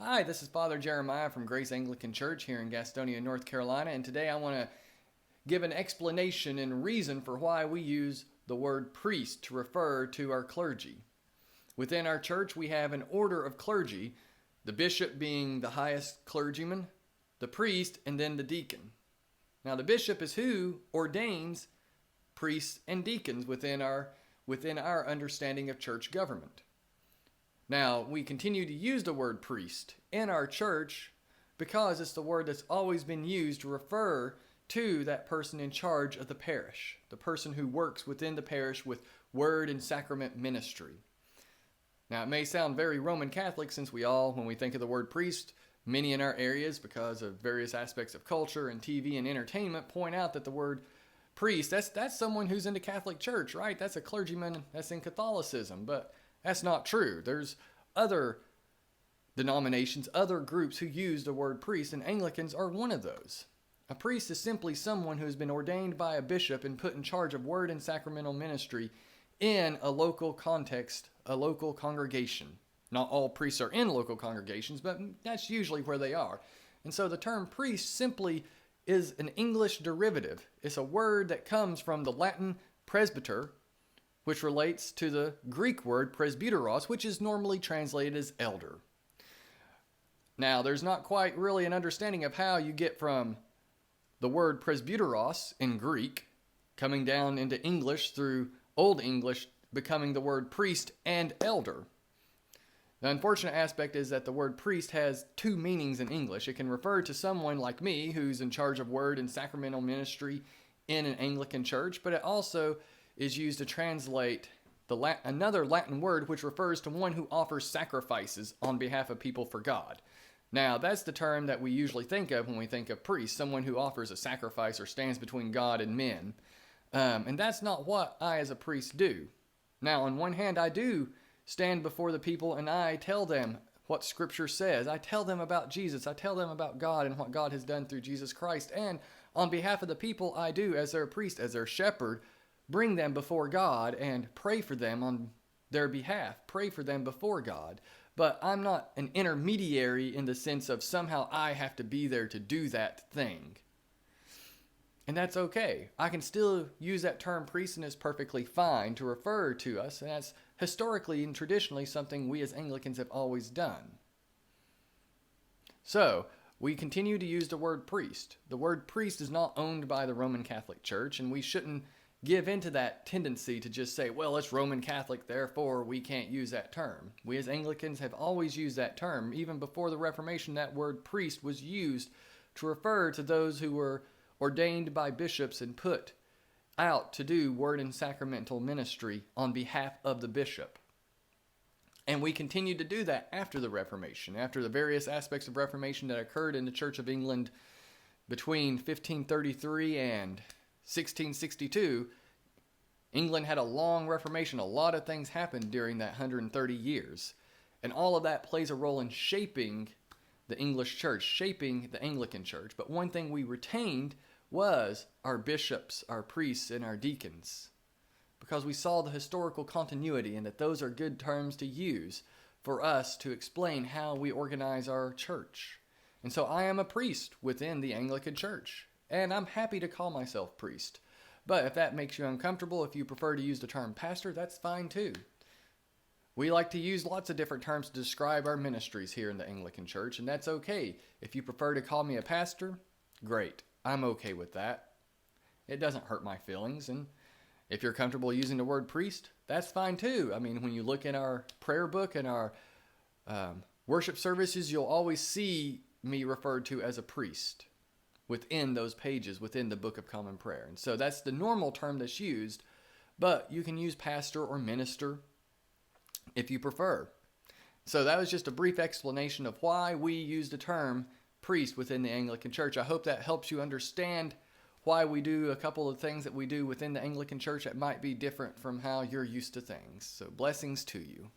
Hi, this is Father Jeremiah from Grace Anglican Church here in Gastonia, North Carolina, and today I want to give an explanation and reason for why we use the word priest to refer to our clergy. Within our church, we have an order of clergy, the bishop being the highest clergyman, the priest, and then the deacon. Now, the bishop is who ordains priests and deacons within our understanding of church government. Now, we continue to use the word priest in our church because it's the word that's always been used to refer to that person in charge of the parish, the person who works within the parish with word and sacrament ministry. Now, it may sound very Roman Catholic since when we think of the word priest, many in our areas, because of various aspects of culture and TV and entertainment, point out that the word priest, that's someone who's in the Catholic Church, right? That's a clergyman that's in Catholicism, but that's not true. There's other denominations, other groups who use the word priest, and Anglicans are one of those. A priest is simply someone who has been ordained by a bishop and put in charge of word and sacramental ministry in a local context, a local congregation. Not all priests are in local congregations, but that's usually where they are. And so the term priest simply is an English derivative. It's a word that comes from the Latin presbyter, which relates to the Greek word presbyteros, which is normally translated as elder. Now, there's not quite really an understanding of how you get from the word presbyteros in Greek coming down into English through Old English becoming the word priest and elder. The unfortunate aspect is that the word priest has two meanings in English. It can refer to someone like me who's in charge of word and sacramental ministry in an Anglican church, but it also is used to translate another Latin word which refers to one who offers sacrifices on behalf of people for God. Now, that's the term that we usually think of when we think of priest, someone who offers a sacrifice or stands between God and men. And that's not what I as a priest do. Now, on one hand, I do stand before the people and I tell them what Scripture says. I tell them about Jesus. I tell them about God and what God has done through Jesus Christ. And on behalf of the people, I do, as their priest, as their shepherd, bring them before God and pray for them on their behalf, pray for them before God. But I'm not an intermediary in the sense of somehow I have to be there to do that thing. And that's okay. I can still use that term priest, and it's perfectly fine to refer to us, and that's historically and traditionally something we as Anglicans have always done. So, we continue to use the word priest. The word priest is not owned by the Roman Catholic Church, and we shouldn't give into that tendency to just say, well, it's Roman Catholic, therefore we can't use that term. We as Anglicans have always used that term. Even before the Reformation, that word priest was used to refer to those who were ordained by bishops and put out to do word and sacramental ministry on behalf of the bishop. And we continued to do that after the Reformation, after the various aspects of Reformation that occurred in the Church of England between 1533 and 1662. England had a long Reformation. A lot of things happened during that 130 years. And all of that plays a role in shaping the English church, shaping the Anglican Church. But one thing we retained was our bishops, our priests, and our deacons, because we saw the historical continuity and that those are good terms to use for us to explain how we organize our church. And so I am a priest within the Anglican Church, and I'm happy to call myself priest. But if that makes you uncomfortable, if you prefer to use the term pastor, that's fine too. We like to use lots of different terms to describe our ministries here in the Anglican Church, and that's okay. If you prefer to call me a pastor, great. I'm okay with that. It doesn't hurt my feelings, and if you're comfortable using the word priest, that's fine too. I mean, when you look in our prayer book and our worship services, you'll always see me referred to as a priest within those pages, within the Book of Common Prayer. And so that's the normal term that's used, but you can use pastor or minister if you prefer. So that was just a brief explanation of why we use the term priest within the Anglican Church. I hope that helps you understand why we do a couple of things that we do within the Anglican Church that might be different from how you're used to things. So blessings to you.